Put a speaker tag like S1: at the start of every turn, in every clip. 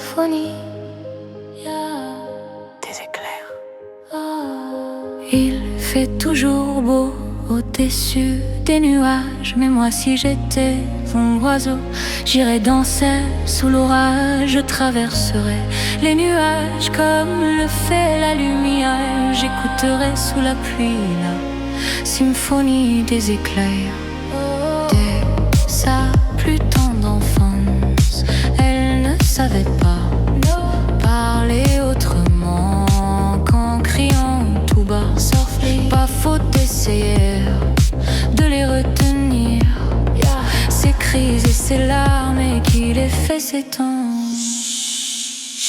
S1: symphonie des éclairs. Il fait toujours beau au-dessus des nuages, mais moi si j'étais un oiseau, j'irais danser sous l'orage. Je traverserais les nuages comme le fait la lumière. J'écouterais sous la pluie la symphonie des éclairs. Dès sa plus tendre enfance, elle ne savait pas parler autrement qu'en criant tout bas. Pas faute d'essayer de les retenir, ses cris et ses larmes, et qui les fait s'étendre.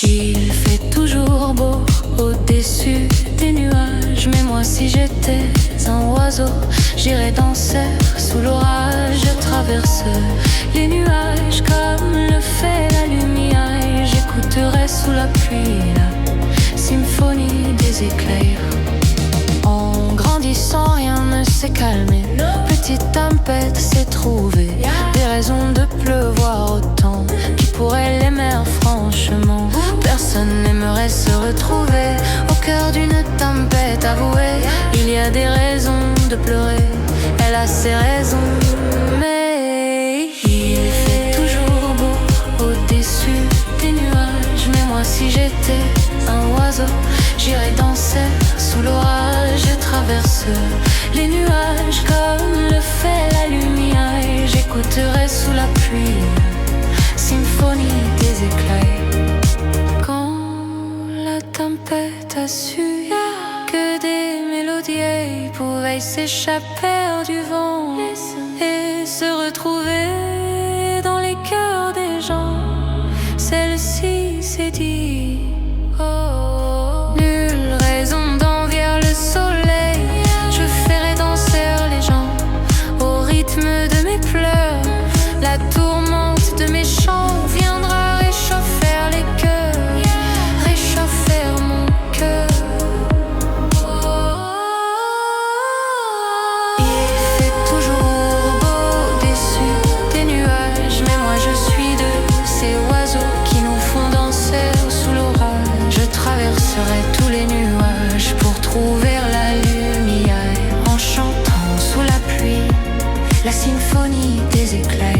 S1: Il fait toujours beau au-dessus des nuages, mais moi si j'étais un oiseau, j'irais danser sous l'orage. Je traverse les nuages comme le fait la lumière. J'écouterais sous la pluie la symphonie des éclairs. En grandissant, rien ne s'est calmé. Petite tempête s'est trouvée, des raisons de pleuvoir autant. Qui pourrait l'aimer franchement? Personne n'aimerait se retrouver au cœur d'une tempête avouée. Il y a des raisons de pleurer, elle a ses raisons, mais il fait toujours beau au-dessus des nuages. Mais moi si j'étais un oiseau, j'irais danser sous l'orage. Je traverse les nuages comme le fait la lumière. J'écouterais sous la pluie symphonie des éclairs. Quand la tempête a su que des mélodies pouvaient s'échapper du vent et se retrouver dans les cœurs des gens, celle-ci s'est dit: oh, nulle raison d'envier le soleil. Je ferai danser les gens au rythme de mes pleurs. La tourmente de mes chants viendra réchauffer les cœurs, réchauffer mon cœur. Il fait toujours beau au-dessus des nuages, mais moi je suis de ces oiseaux qui nous font danser sous l'orage. Je traverserai tous les nuages pour trouver la lumière, en chantant sous la pluie la symphonie des éclairs.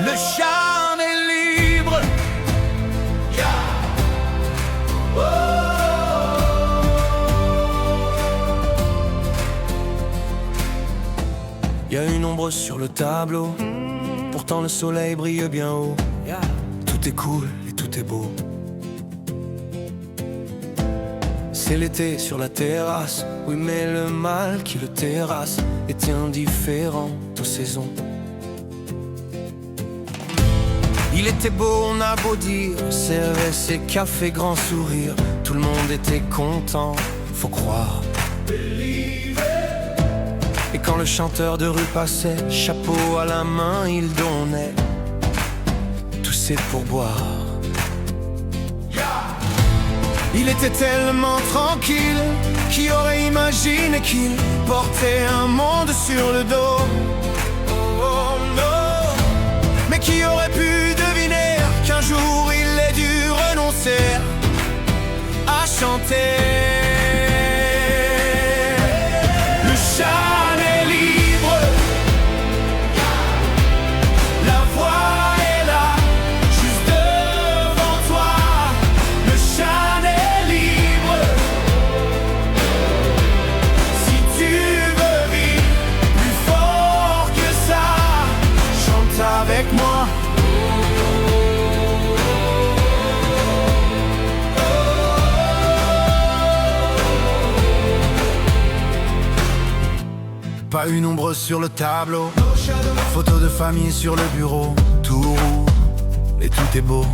S2: Le charme est libre.
S3: Y a une ombre sur le tableau, pourtant le soleil brille bien haut. Tout est cool et tout est beau. C'est l'été sur la terrasse, oui mais le mal qui le terrasse est indifférent aux saisons. Il était beau, on a beau dire, servait ses cafés, grand sourire. Tout le monde était content, faut croire. Et quand le chanteur de rue passait, chapeau à la main, il donnait tout c'est pour boire. Il était tellement tranquille, qui aurait imaginé qu'il portait un monde sur le dos. Oh non, mais qui aurait pu deviner qu'un jour il ait dû renoncer à chanter. Le chant est libre, la voix est là, juste devant toi. Le chant est libre, si tu veux vivre plus fort que ça, chante avec moi. pas une ombre sur le tableau. Photos de famille sur le bureau. Tout roule et tout est beau.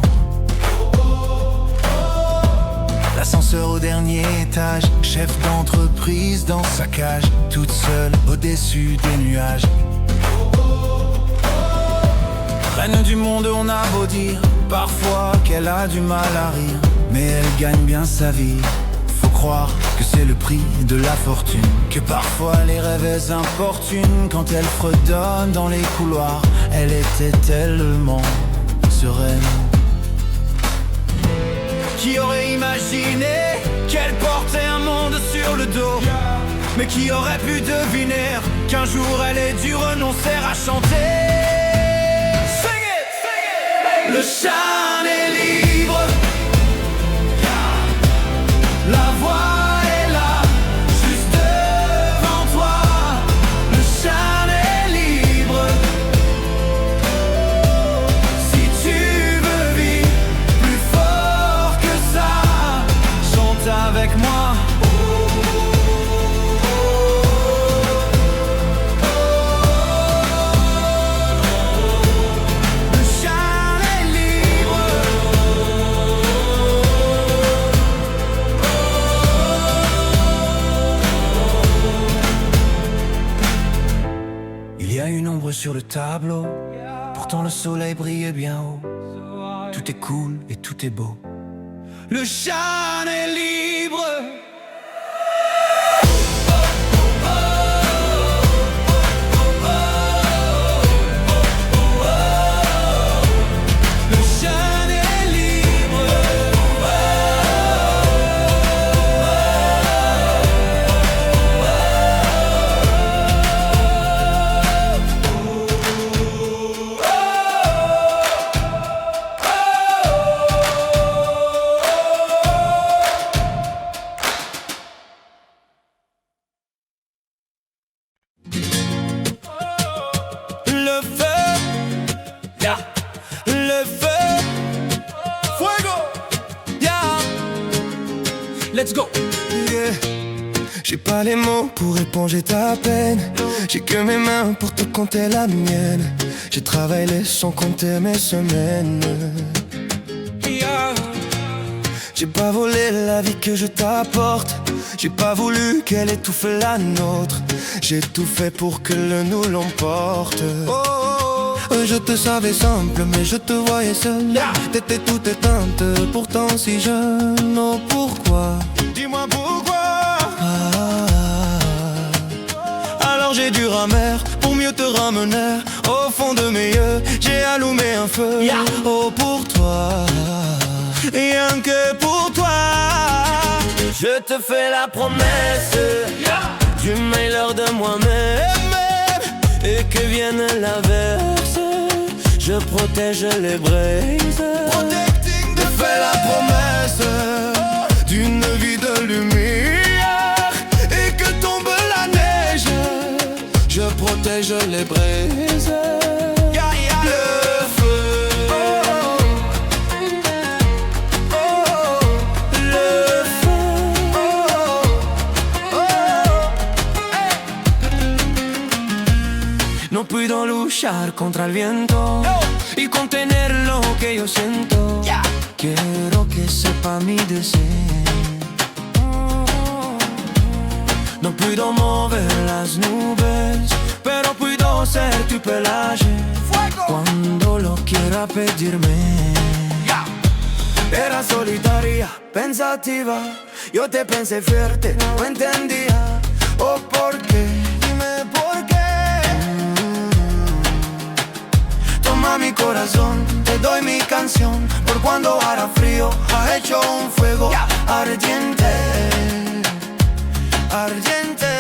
S3: L'ascenseur au dernier étage, chef d'entreprise dans sa cage, toute seule au-dessus des nuages. Reine du monde, on a beau dire parfois qu'elle a du mal à rire, mais elle gagne bien sa vie. Faut croire que c'est le prix de la fortune, que parfois les rêves importunent. Quand elle fredonne dans les couloirs, elle était tellement sereine. Qui aurait imaginé qu'elle portait un monde sur le dos? Mais qui aurait pu deviner qu'un jour elle ait dû renoncer à chanter? Sing it, sing it. Le chant est libre, la voix est là, juste devant toi. Le chant est libre. Si tu veux vivre plus fort que ça, chante avec moi. Le chant est libre. Il y a une ombre sur le tableau, pourtant le soleil brille bien haut. Tout est cool et tout est beau. Le chant est libre. Le chant est libre. Le feu, yeah. Le feu, fuego, yeah. Let's go. Yeah. J'ai pas les mots pour éponger ta peine. J'ai que mes mains pour te compter la mienne. J'ai travaillé sans compter mes semaines. Yeah. J'ai pas volé la vie que je t'apporte. J'ai pas voulu qu'elle étouffe la nôtre. J'ai tout fait pour que le nous l'emporte. Je te savais simple, mais je te voyais seule. T'étais toute éteinte, pourtant si jeune. Oh pourquoi? Dis-moi pourquoi. Alors j'ai dû ramer pour mieux te ramener. Au fond de mes yeux, j'ai allumé un feu. Oh pour toi, rien que pour toi. Je te fais la promesse du meilleur de moi-même. Et que vienne l'averse, je protège les braises. Je fais la promesse d'une vie de lumière. Et que tombe la neige, je protège les braises. Le feu, le feu. No puedo luchar contra el viento y contener lo que yo siento. Quiero que sepa mi deseo. No puedo mover las nubes, pero puedo ser tu pelaje cuando lo quiera pedirme. Era solitaria, pensativa, yo te pensé fuerte, no entendía. Oh, ¿por qué? Dime por qué. Toma mi corazón, te doy mi canción. Por cuando hará frío, ha hecho un fuego ardiente, ardiente.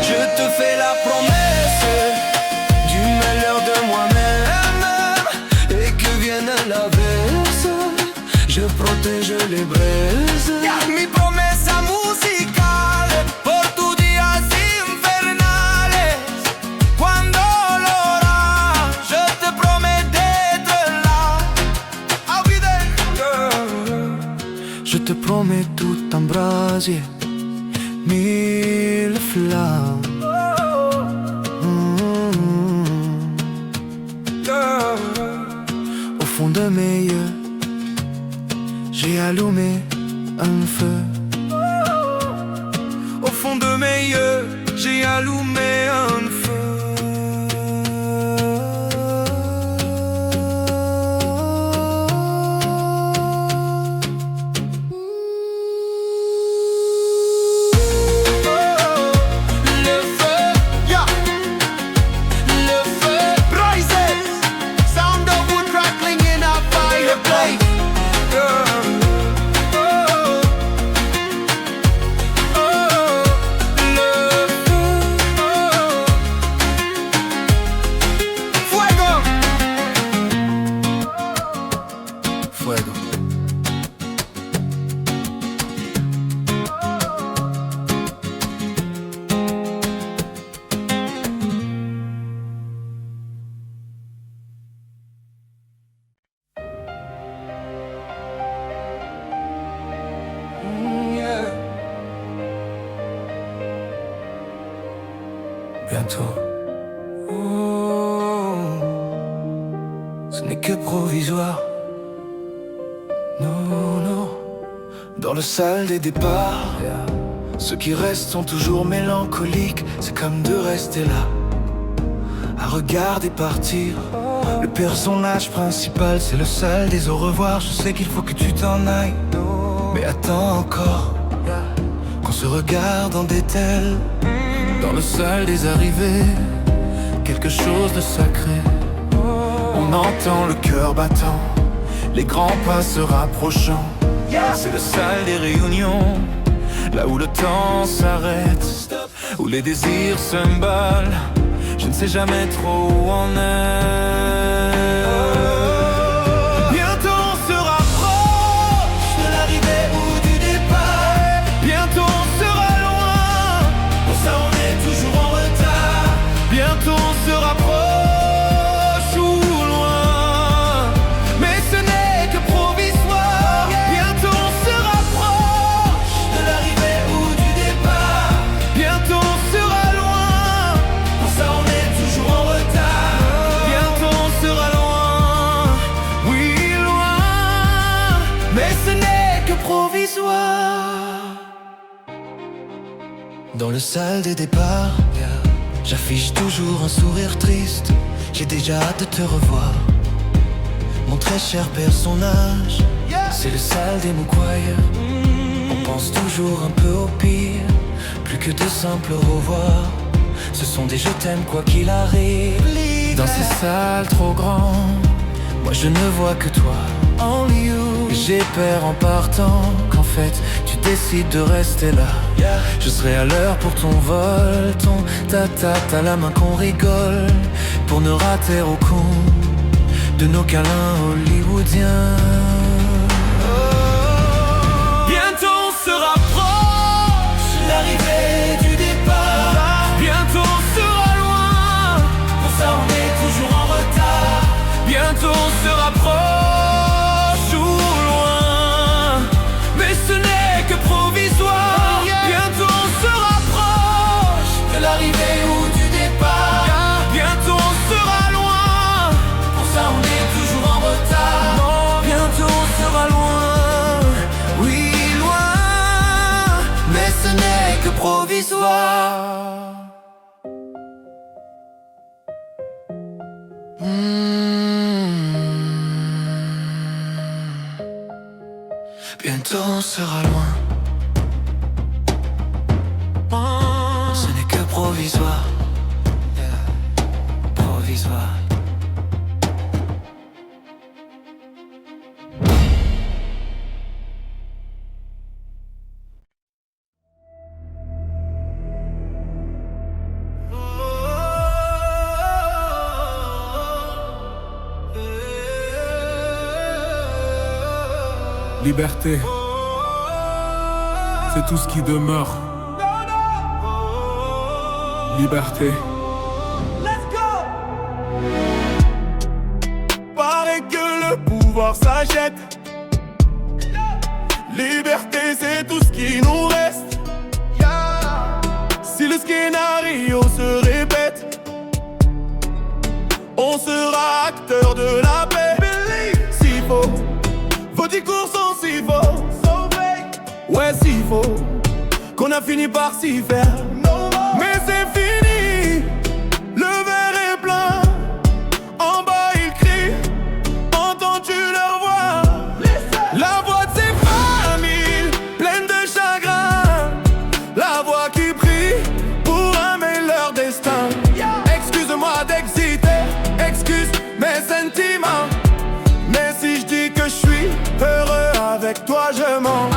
S3: Je te fais la promesse du meilleur de moi-même. Et que vienne l'averse, je protège les braises. Mi promesa musicale por tus días infernales. Cuando lo harás, je te promets d'être là. I'll be there. Je te promets tout un brasier, mille flammes. un feu. Au fond de mes yeux, j'ai allumé un feu. Bientôt, ce n'est que provisoire. Non, non, dans le salle des départs, ceux qui restent sont toujours mélancoliques. C'est comme de rester là, à regarder partir. Le personnage principal, c'est le seul des au revoir. Je sais qu'il faut que tu t'en ailles, mais attends encore qu'on se regarde en détail. Dans le salle des arrivées, quelque chose de sacré. On entend le cœur battant, les grands pas se rapprochant. C'est le salle des réunions, là où le temps s'arrête, où les désirs s'emballent. Je ne sais jamais trop où on est. Bientôt on se rapproche de l'arrivée ou du départ. Bientôt on sera loin, pour ça on est toujours en retard. Bientôt on se rapproche ou loin, mais ce n'est que provisoire. Bientôt on se rapproche de l'arrivée ou du départ. Bientôt on sera loin, pour ça on est toujours en retard. Bientôt on sera loin, oui loin, mais ce n'est que provisoire. Dans le salle des départs, j'affiche toujours un sourire triste. J'ai déjà hâte de te revoir, mon très cher personnage. C'est le salle des Moukwaya. On pense toujours un peu au pire, plus que de simples au revoir. Ce sont des je t'aime quoi qu'il arrive. Dans ces salles trop grandes, moi je ne vois que toi, only you. J'ai peur en partant qu'en fait tu décides de rester là. Je serai à l'heure pour ton vol, ton ta-ta-ta à la main qu'on rigole, pour ne rater aucun de nos câlins hollywoodiens. Bientôt on se rapproche de l'arrivée du départ. Bientôt on sera loin, pour ça on est toujours en retard. Bientôt on se rapproche ou loin, mais ce n'est que provisoire. Bientôt on se rapproche de l'arrivée ou du départ. Bientôt on sera loin, pour ça on est toujours en retard. Bientôt on sera loin, oui loin, mais ce n'est que provisoire. Bientôt on sera loin, ce n'est que provisoire, provisoire.
S4: Liberté, c'est tout ce qui demeure. Liberté.
S3: Paraît que le pouvoir s'achète. Liberté, c'est tout ce qui nous reste. Si le scénario se répète, on sera acteur de la paix. Si faux, vos discours sont si faux. faux, qu'on a fini par s'y faire. Mais c'est fini, le verre est plein. En bas ils crient, entends-tu leur voix? La voix de ces familles pleines de chagrin, la voix qui prie pour aimer leur destin. Excuse-moi d'exiter, excuse mes sentiments, mais si je dis que je suis heureux avec toi, je mens.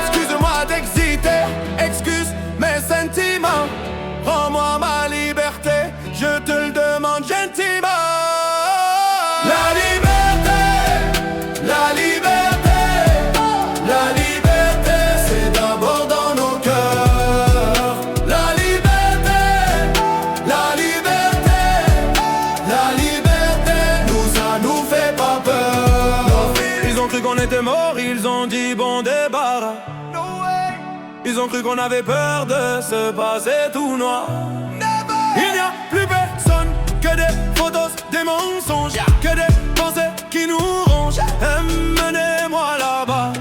S3: Excuse-moi d'exiter, excuse mes sentiments, rends-moi ma liberté, je te le demande gentiment. La liberté, la liberté, la liberté, c'est d'abord dans nos cœurs. La liberté, la liberté, la liberté, nous ça nous fait pas peur. Ils ont cru qu'on était morts, ils ont dit bon débarras. Ils ont cru qu'on avait peur de se passer tout noir. Il n'y a plus personne que des photos, des mensonges, que des pensées qui nous rongent. Emmenez-moi là-bas.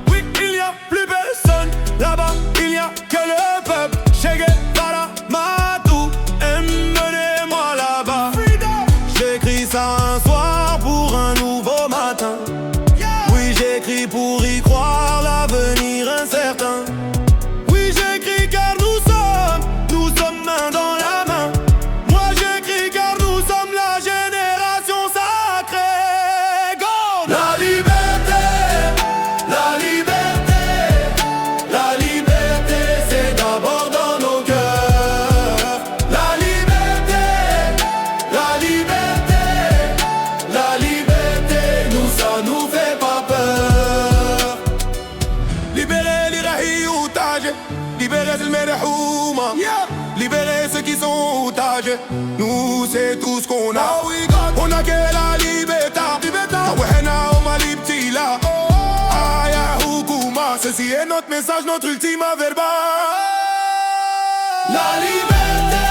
S3: Oui, il n'y a plus personne là-bas. Il n'y a que le peuple. Che Guevara, Matou. Emmenez-moi là-bas. J'écris ça un soir pour un nouveau matin. Oui, j'écris pour y croire, l'avenir incertain. Oui, j'écris car nous sommes main dans la main. Moi j'écris car nous sommes la génération sacrée. Go! La liberté, la liberté, la liberté, c'est d'abord dans nos cœurs. La liberté, la liberté, la liberté, nous ça nous fait pas peur. Libérer l'Irahi otage, libérer le Merhouma, libérer ceux qui sont otages. Nous c'est tout ce qu'on a. On a que la liberté, Wahena Oma Libtila, Aya Hukuma. Ceci est notre message, notre ultima verba. La liberté,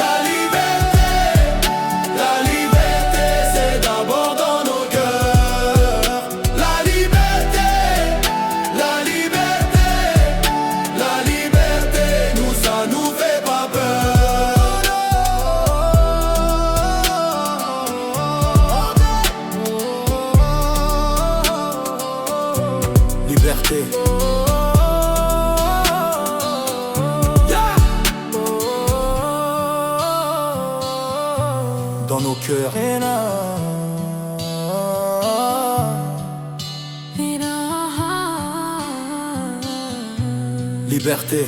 S3: la liberté, la liberté, c'est d'abord dans nos cœurs. La liberté, la liberté, la liberté, nous ça nous fait pas peur. Liberté. Dans nos cœurs. Liberté.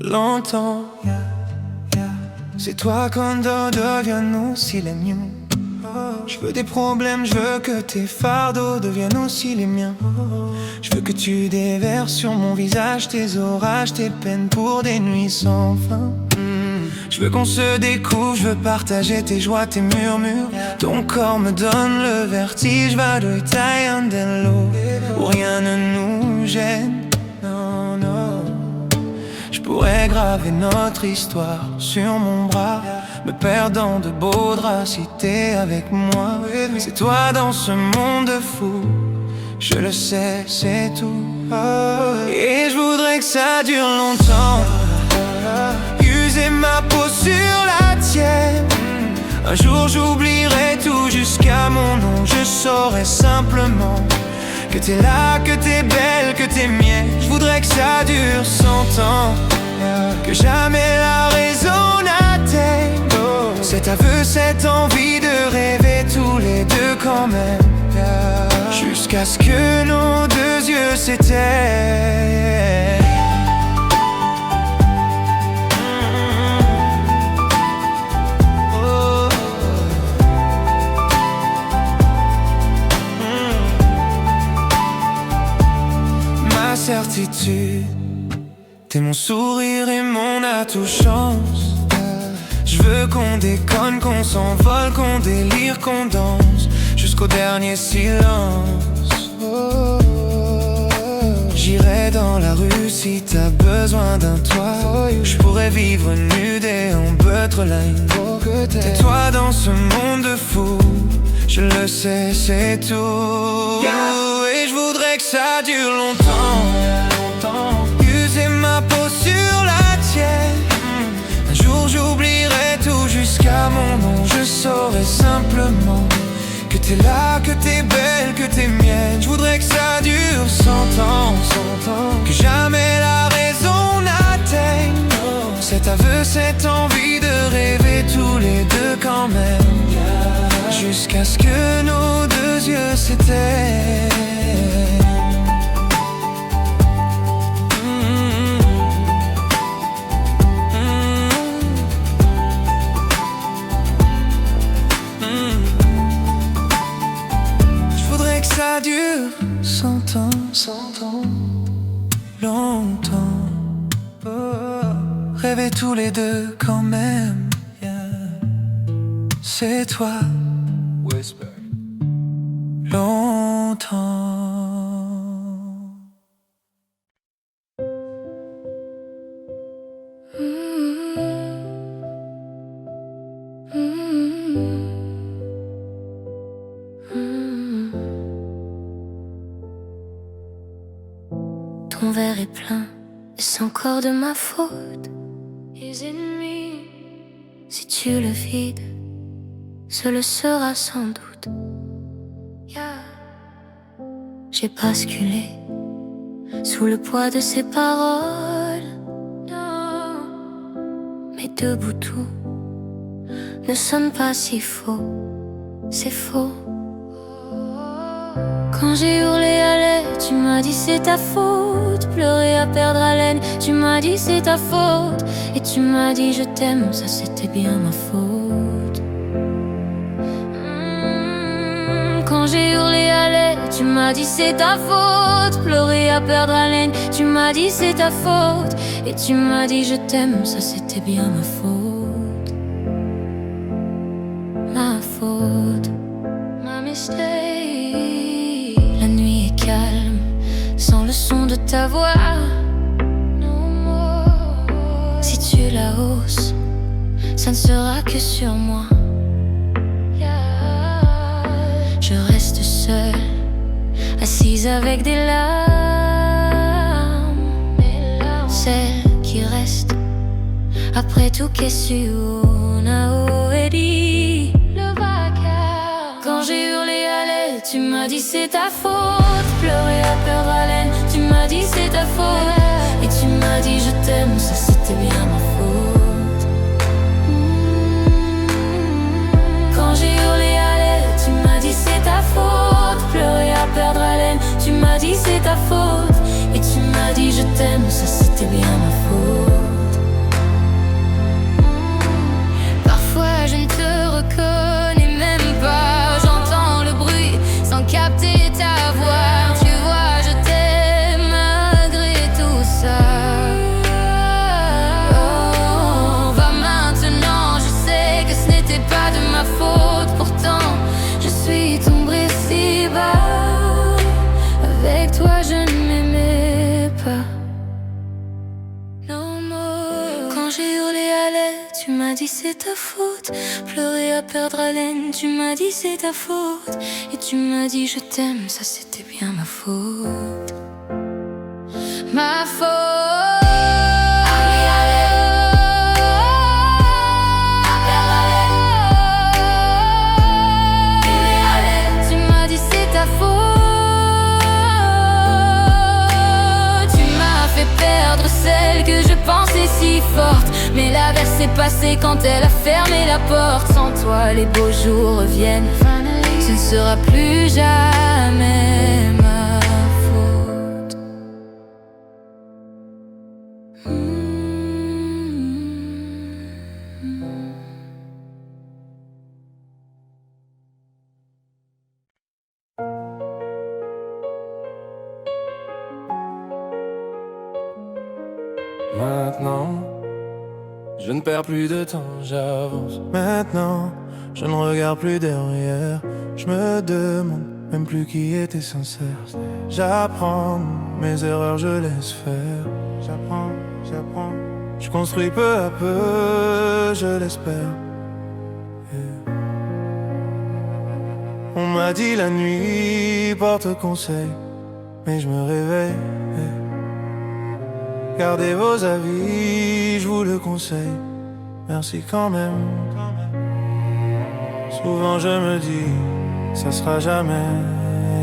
S3: Longtemps, c'est toi qu'on devienne aussi les miens. Je veux des problèmes, je veux que tes fardeaux deviennent aussi les miens. Je veux que tu déverses sur mon visage tes orages, tes peines pour des nuits sans fin. Je veux qu'on se découvre, je veux partager tes joies, tes murmures. Ton corps me donne le vertige, va de Tayandello, où rien ne nous gêne. Non, non. Je pourrais graver notre histoire sur mon bras, me perdant de beaux draps si t'es avec moi. C'est toi dans ce monde fou, je le sais, c'est tout. Et je voudrais que ça dure longtemps, user ma peau sur la tienne. Un jour j'oublierai tout jusqu'à mon nom, je saurai simplement que t'es là, que t'es belle, que t'es mienne. Je voudrais que ça dure 100 ans, que jamais la raison n'atteigne cet aveu, cette envie de rêver tous les deux quand même, jusqu'à ce que nos deux yeux s'éteignent. Ma certitude, t'es mon sourire et mon atout chance. Je veux qu'on déconne, qu'on s'envole, qu'on délire, qu'on danse jusqu'au dernier silence. J'irai dans la rue si t'as besoin d'un toit. Je pourrais vivre nu des Humbertline. Tais-toi dans ce monde de fou, je le sais, c'est tout. Et je voudrais que ça dure longtemps, user ma peau sur la tienne. Un jour j'oublierai tout jusqu'à mon nom. Je saurai simplement que t'es là, que t'es belle, que t'es mienne. Je voudrais que ça dure 100 ans, que jamais la raison n'atteigne cet aveu, cette envie de rêver tous les deux quand même, jusqu'à ce que nos deux yeux s'éteignent. Ça dure 100 ans, longtemps. Rêver tous les deux quand même, yeah. C'est toi, Whisper. Longtemps.
S1: Ton verre est plein, est-ce encore de ma faute? Is it me? Si tu le vides, ce le sera sans doute. Yeah. J'ai basculé sous le poids de ces paroles. Non. Mais debout tout ne sonne pas si faux. C'est faux. Quand j'ai hurlé à l'aide, tu m'as dit c'est ta faute. Pleurer à perdre haleine, tu m'as dit c'est ta faute. Et tu m'as dit je t'aime, ça c'était bien ma faute. Quand j'ai hurlé à l'aide, tu m'as dit c'est ta faute. Pleurer à perdre haleine, tu m'as dit c'est ta faute. Et tu m'as dit je t'aime, ça c'était bien ma faute. Ma faute, ma mistake. La nuit est calme, sans le son de ta voix. Si tu la hausses, ça ne sera que sur moi. Je reste seule, assise avec des larmes. Celles qui restent après tout qu'est-ce qu'on a dit. Le vacarme. Quand j'ai hurlé à l'aide, tu m'as dit c'est ta faute. Pleurer à perdre haleine, tu m'as dit c'est ta faute. Et tu m'as dit je t'aime, ça c'était bien ma faute. Quand j'ai hurlé à l'aide, tu m'as dit c'est ta faute. Pleurer à perdre haleine, tu m'as dit c'est ta faute. Et tu m'as dit je t'aime, ça c'était bien ma faute. Parfois je ne te reconnais même pas. J'entends le bruit sans capter ta voix. Tu vois je t'aime malgré tout ça. Oh, va maintenant, je sais que ce n'était pas de ma faute. Pourtant je suis tombée si bas. Avec toi je ne m'aimais pas. No more. Quand j'ai hurlé à l'aide, tu m'as dit c'est ta faute. Pleurer à perdre haleine, tu m'as dit c'est ta faute. Et tu m'as dit je t'aime, ça c'était bien ma faute. Ma faute. Tu m'as dit c'est ta faute. Tu m'as fait perdre celle que je pensais si forte. Mais l'averse s'est passée quand elle a fermé la porte. Sans toi les beaux jours reviennent. Ce ne sera plus jamais ma faute.
S5: Maintenant, je ne perds plus de temps, j'avance.
S3: Maintenant, je ne regarde plus derrière. Je me demande même plus qui était sincère. J'apprends mes erreurs, je laisse faire. J'apprends, je construis peu à peu, je l'espère. On m'a dit la nuit porte conseil, mais je me réveille. Gardez vos avis, je vous le conseille. Merci quand même. Souvent je me dis, ça sera jamais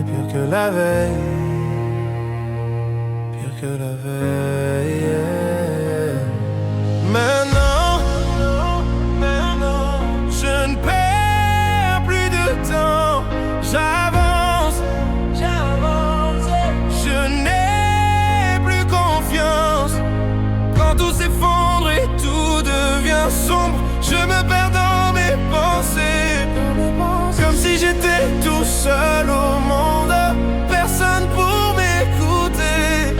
S3: pire que la veille. Pire que la veille. Maintenant, je ne perds plus de temps. J'avance, je n'ai plus confiance. Quand tout s'effondre et tout devient sombre, je me perds dans mes pensées. Comme si j'étais tout seul au monde, personne pour m'écouter.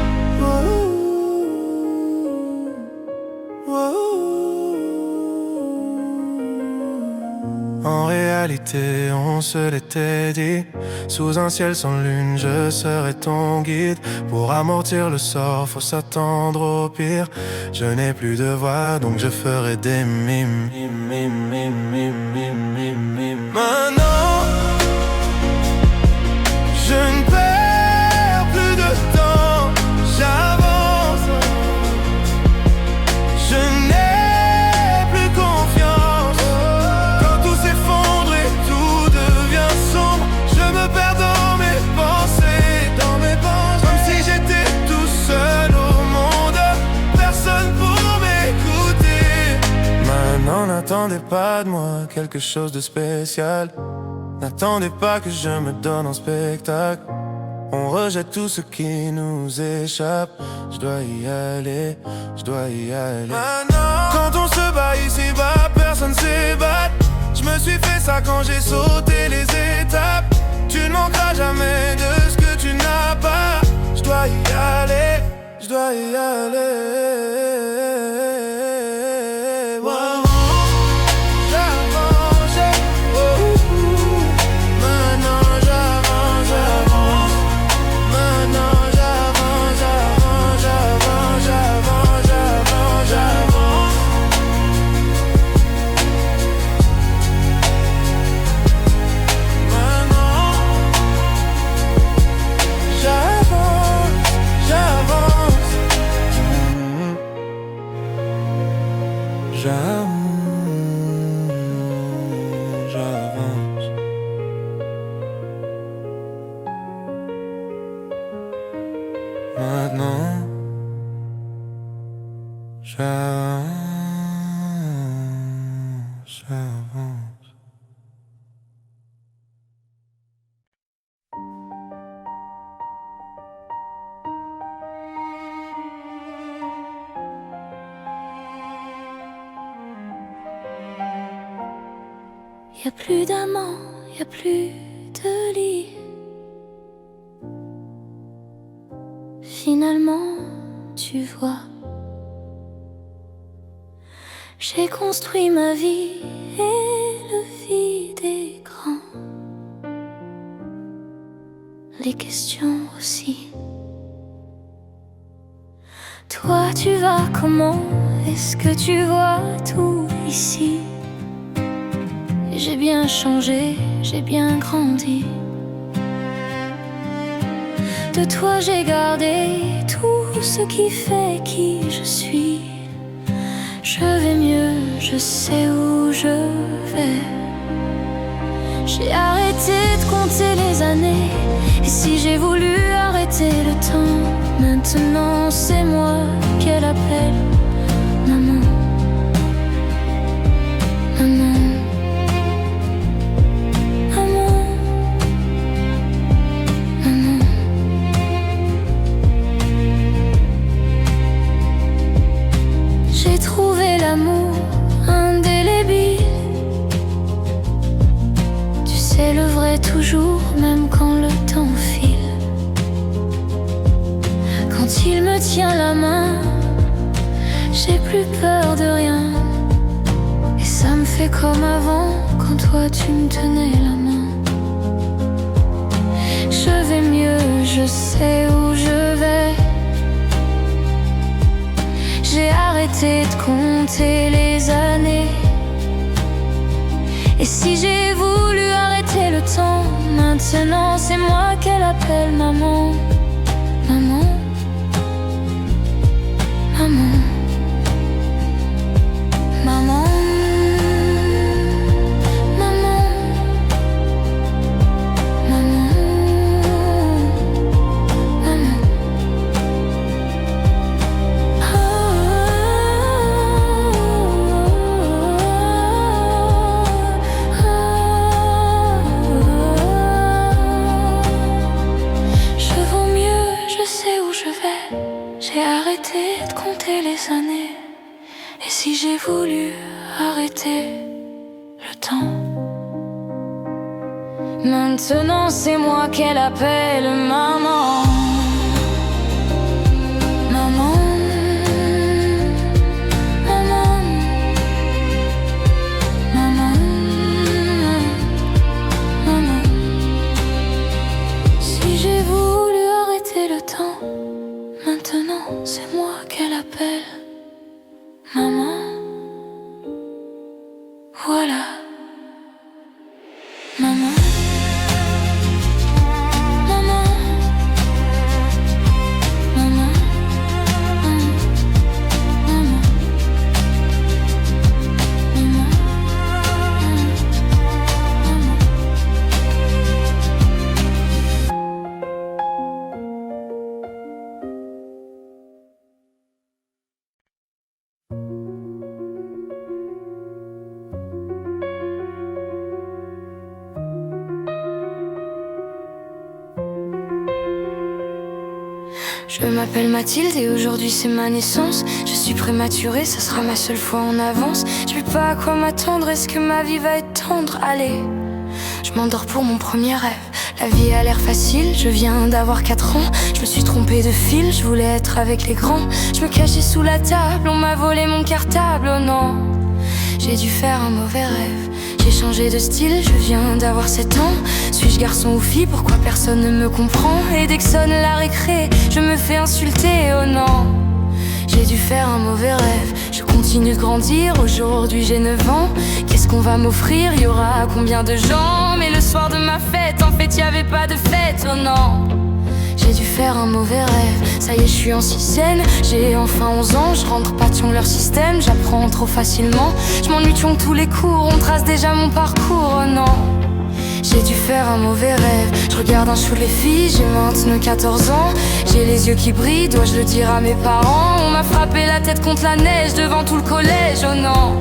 S3: En réalité, on se l'était dit. Sous un ciel sans lune, je serai ton guide. Pour amortir le sort, faut s'attendre au pire. Je n'ai plus de voix, donc je ferai des mimes. Maintenant, je ne perds plus de temps. J'avance, je n'ai plus confiance. Quand tout s'effondre et tout devient sombre, je me perds dans mes pensées. Comme si j'étais tout seul au monde, personne pour m'écouter. Maintenant, n'attendez pas de moi quelque chose de spécial. N'attendez pas que je me donne en spectacle. On rejette tout ce qui nous échappe. Je dois y aller, je dois y aller. Maintenant, quand on se bat ici-bas, personne s'ébat. Je me suis fait ça quand j'ai sauté les étapes. Tu ne manqueras jamais de ce que tu n'as pas. Je dois y aller, je dois y aller. Maintenant, j'avance.
S1: Y a plus d'amants, y a plus de lit. Finalement, tu vois, j'ai construit ma vie et le vide est grand. Les questions aussi. Toi, tu vas comment? Est-ce que tu vois tout ici? J'ai bien changé, j'ai bien grandi. De toi j'ai gardé tout ce qui fait qui je suis. Je vais mieux, je sais où je vais. J'ai arrêté de compter les années. Et si j'ai voulu arrêter le temps, maintenant c'est moi qu'elle appelle maman. Maman. J'ai trouvé l'amour indélébile. Tu sais le vrai toujours, même quand le temps file. Quand il me tient la main, j'ai plus peur de rien. Et ça me fait comme avant, quand toi tu me tenais la main. je vais mieux, je sais où je vais. J'ai arrêté de compter les années. Et si j'ai voulu arrêter le temps, maintenant c'est moi qu'elle appelle maman. Maman, maman, maman, maman, maman, maman. Je vaux mieux, je sais où je vais. J'ai arrêté de compter les années. Et si j'ai voulu arrêter le temps, maintenant c'est moi qu'elle appelle maman. Maman, maman, maman, maman. Si j'ai voulu arrêter le temps, maintenant c'est moi qu'elle appelle maman. Voilà, maman, maman, maman, maman, maman, maman, maman. Je m'appelle Mathilde et aujourd'hui c'est ma naissance. Je suis prématurée, ça sera ma seule fois en avance. Je sais pas à quoi m'attendre, est-ce que ma vie va être tendre? Allez, je m'endors pour mon premier rêve. La vie a l'air facile, je viens d'avoir 4 ans. Je me suis trompée de fil, je voulais être avec les grands. Je me cachais sous la table, on m'a volé mon cartable, oh non. J'ai dû faire un mauvais rêve. J'ai changé de style, je viens d'avoir 7 ans. Suis-je garçon ou fille, pourquoi personne ne me comprend? Et dès que sonne la récré, je me fais insulter, oh non. J'ai dû faire un mauvais rêve. Je continue de grandir, aujourd'hui j'ai 9 ans. Qu'est-ce qu'on va m'offrir? Y aura combien de gens? Mais le soir de ma fête, en fait y avait pas de fête, oh non. J'ai dû faire un mauvais rêve. Ça y est, je suis en sixième, j'ai enfin 11 ans. Je rentre pas sur leur système, j'apprends trop facilement. Je m'ennuie de tous les cours, on trace déjà mon parcours, oh non. J'ai dû faire un mauvais rêve. Je regarde un show les filles, j'ai maintenant 14 ans. J'ai les yeux qui brillent, dois-je le dire à mes parents? On m'a frappé la tête contre la neige devant tout le collège, oh non.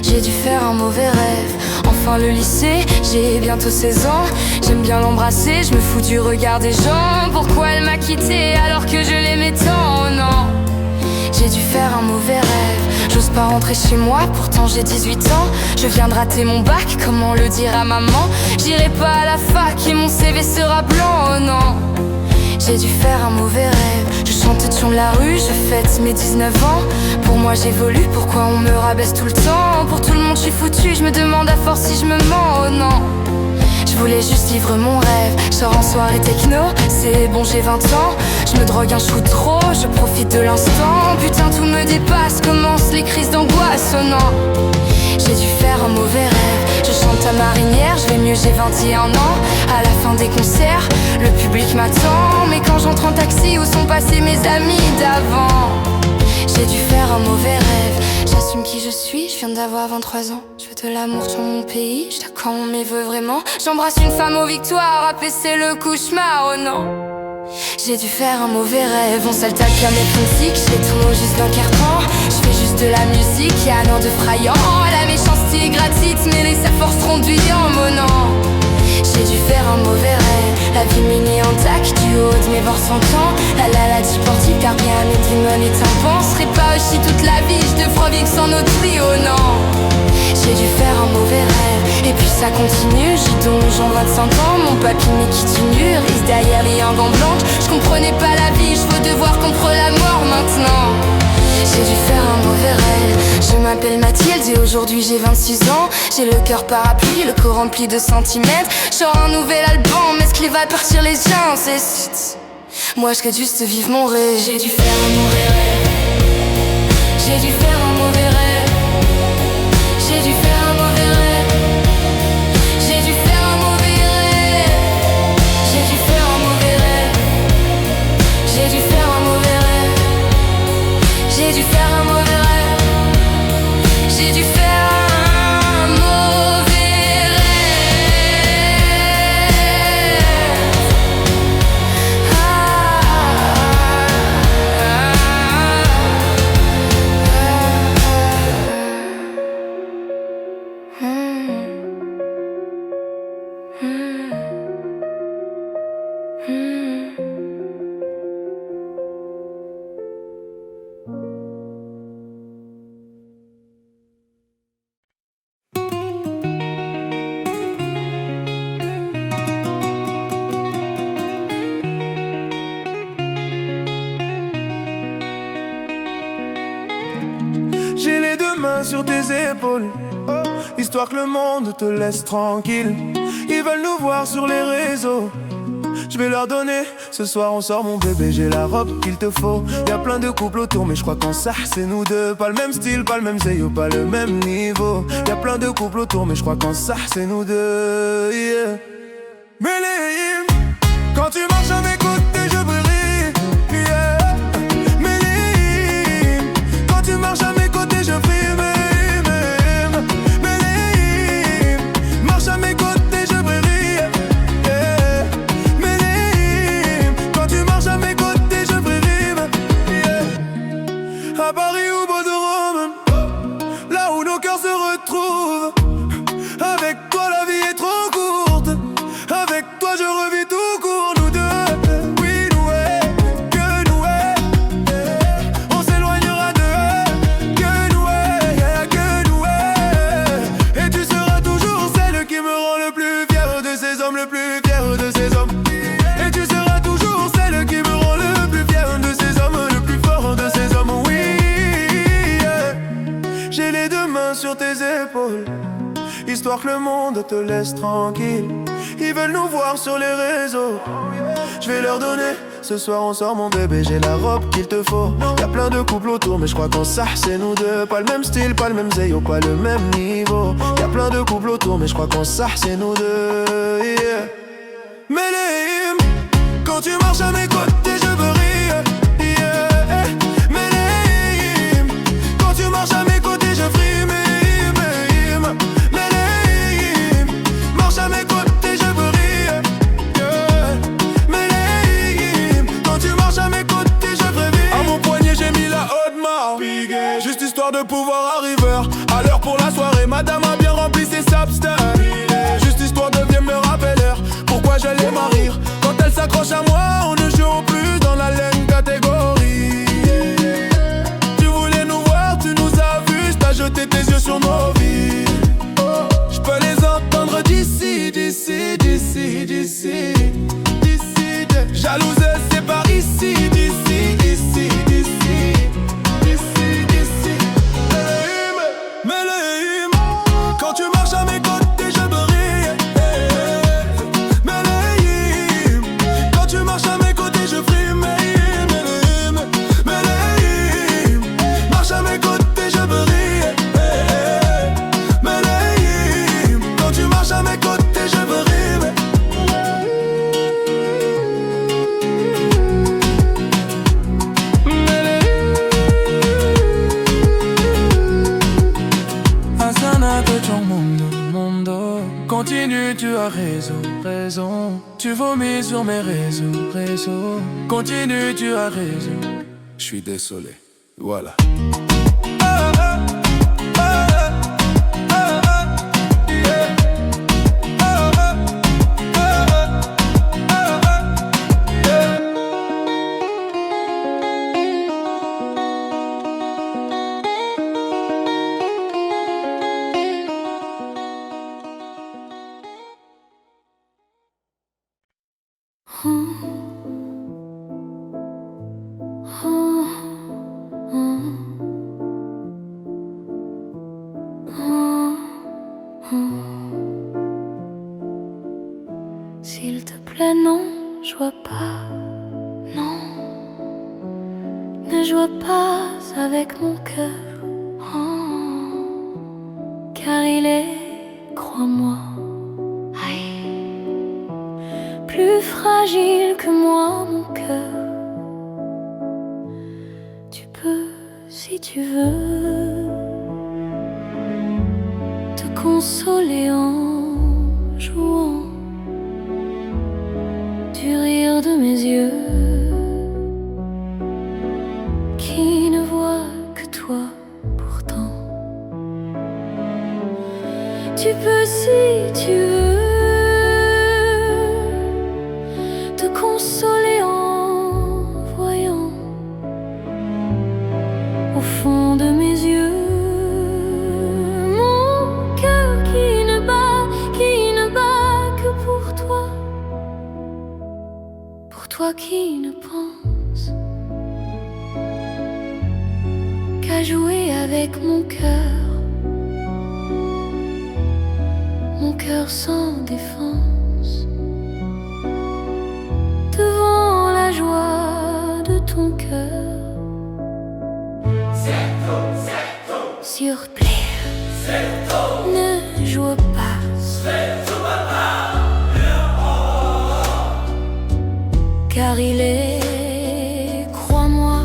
S1: J'ai dû faire un mauvais rêve. Enfin le lycée, j'ai bientôt 16 ans. J'aime bien l'embrasser, je me fous du regard des gens. Pourquoi elle m'a quitté alors que je l'aimais tant, oh non. J'ai dû faire un mauvais rêve. J'ose pas rentrer chez moi, pourtant j'ai 18 ans. Je viens de rater mon bac, comment le dire à maman? J'irai pas à la fac et mon CV sera blanc, oh non. J'ai dû faire un mauvais rêve. Je chante sur la rue, je fête mes 19 ans. Pour moi j'évolue, pourquoi on me rabaisse tout le temps? Pour tout le monde je suis foutu, je me demande à force si je me mens, oh non. Je voulais juste vivre mon rêve. Je sors en soirée techno, c'est bon j'ai 20 ans. Je me drogue un chou trop, je profite de l'instant. Putain tout me dépasse, commencent les crises d'angoisse, oh non. J'ai dû faire un mauvais rêve. Je chante à Marinière, je vais mieux, j'ai 21 ans. À la fin des concerts, le public m'attend. Mais quand j'entre en taxi, où sont passés mes amis d'avant? J'ai dû faire un mauvais rêve. J'assume qui je suis, je viens d'avoir 23 ans. Je veux de l'amour sur mon pays, je t'accorde quand on m'y veut vraiment. J'embrasse une femme aux victoires, apaiser le cauchemar, oh non. J'ai dû faire un mauvais rêve, on s'attaque à mes classiques. J'ai tout juste d'un carton, je fais juste de la musique, y'a un an de frayant. La méchanceté est gratuite, mais les sa force ronduillant, mon non. J'ai dû faire un mauvais rêve, la vie mini en tac, du haut de mes bords 100 ans. La sportive, car bien mes démons et tympans. Serait pas aussi toute la vie, je devrais vivre sans notre vie, oh non. J'ai dû faire un mauvais rêve, et puis ça continue. J'ai donc j'en 25 ans, mon papy me quitte nu, risque derrière les un dents blanches. Je comprenais pas la vie, je veux devoir contre la mort maintenant. J'ai dû faire un mauvais rêve,
S6: Je m'appelle Mathilde et aujourd'hui j'ai 26 ans. J'ai le cœur parapluie, le corps rempli de centimètres. Genre un nouvel album, est-ce qu'il va partir les gens? C'est... Moi je souhaite juste vivre mon rêve. J'ai dû faire un mauvais rêve. J'ai dû faire un mauvais rêve. J'ai dû faire un mauvais rêve. J'ai dû faire un mauvais rêve. J'ai dû faire un mauvais rêve. J'ai dû faire un mauvais rêve. J'ai dû faire un mauvais rêve. J'ai dû faire un mauvais
S3: J'ai les deux mains sur tes épaules, histoire que le monde te laisse tranquille. Ils veulent nous voir sur les réseaux. Je vais leur donner, ce soir on sort mon bébé, j'ai la robe qu'il te faut. Y'a plein de couples autour mais je crois qu'en ça c'est nous deux. Pas le même style, pas le même zéyo, pas le même niveau. Y'a plein de couples autour mais je crois qu'en ça c'est nous deux, yeah. Méléim, quand tu marches à mes côtés je brille, yeah. Méléim, quand tu marches à mes côtés je brille, Méléim. Méléim, marche à mes côtés je brille, yeah. Méléim, quand tu marches à mes côtés je brille, yeah. À Paris ou Bordeaux, là où nos cœurs se retrouvent. Avec toi la vie est trop courte. Avec toi je revis tout court, nous deux. Oui, nous, que nous, on s'éloignera d'eux. Que nous, que nous, et tu seras toujours celle qui me rend le plus fier de ces hommes, le plus fier de ces hommes. Et tu seras toujours celle qui me rend le plus fier de ces hommes, le plus fort de ces hommes, oui, yeah. J'ai les deux mains sur tes épaules, histoire que le monde te laisse tranquille. Ils veulent nous voir sur les réseaux. Je vais leur donner, ce soir on sort mon bébé, j'ai la robe qu'il te faut. Y'a plein de couples autour mais je crois qu'en ça c'est nous deux. Pas le même style, pas le même zéyo, pas le même niveau. Y'a plein de couples autour mais je crois qu'en ça c'est nous deux, yeah. Méléim, quand tu marches à mes côtés je brille, yeah. Méléim, quand tu marches à mes côtés je brille. Marche à mes côtés, je brille, yeah. Méléim, quand tu marches à mes côtés, je brille. À mon poignet, j'ai mis la haute marque, juste histoire de pouvoir arriver à l'heure pour la soirée. Madame a bien rempli ses substances, juste histoire de bien me rappeler pourquoi je l'aime à rire. Quand elle s'accroche à moi, on ne joue plus dans la laine catégorie. Tu voulais nous voir, tu nous as vus, t'as jeté tes yeux sur nos vies. Je peux les entendre d'ici, d'ici, d'ici, d'ici, d'ici. Jalouse, c'est par ici, d'ici, d'ici, d'ici, d'ici, d'ici. Méléim, quand tu marches à mes côtés, je brille. Méléim, quand tu marches à mes côtés, je brille. Méléim, Méléim, marche à mes côtés, je brille. À mes côtés, je brille. Asana de ton mundo. Continue, tu as raison, raison. Tu vomis sur mes réseaux. Continue, tu as raison. Je suis désolé, voilà.
S1: plaît, non, je vois pas, non. Ne joue pas avec mon cœur, oh, car il est, crois-moi, plus fragile que moi, mon cœur. Tu peux, si tu veux, te consoler en jouant du rire de mes yeux, qui ne voient que toi pourtant. Tu peux, si tu veux, te consoler en voyant au fond de mes yeux mon cœur qui ne bat que pour toi qui ne pense qu'à jouer avec mon cœur sans défense, devant la joie de ton cœur. S'il te plaît, ne joue pas, car il est, crois-moi,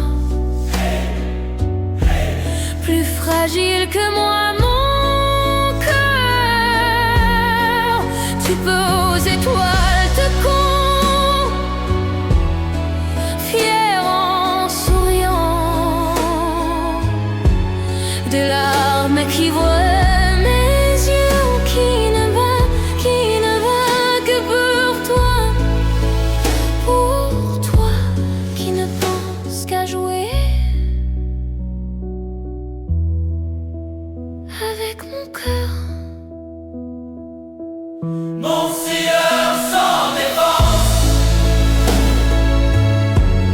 S1: plus fragile que moi, mon cœur. Tu peux aux étoiles te confier en souriant, des larmes qui voient avec mon cœur.
S2: Mon sieur sans défense,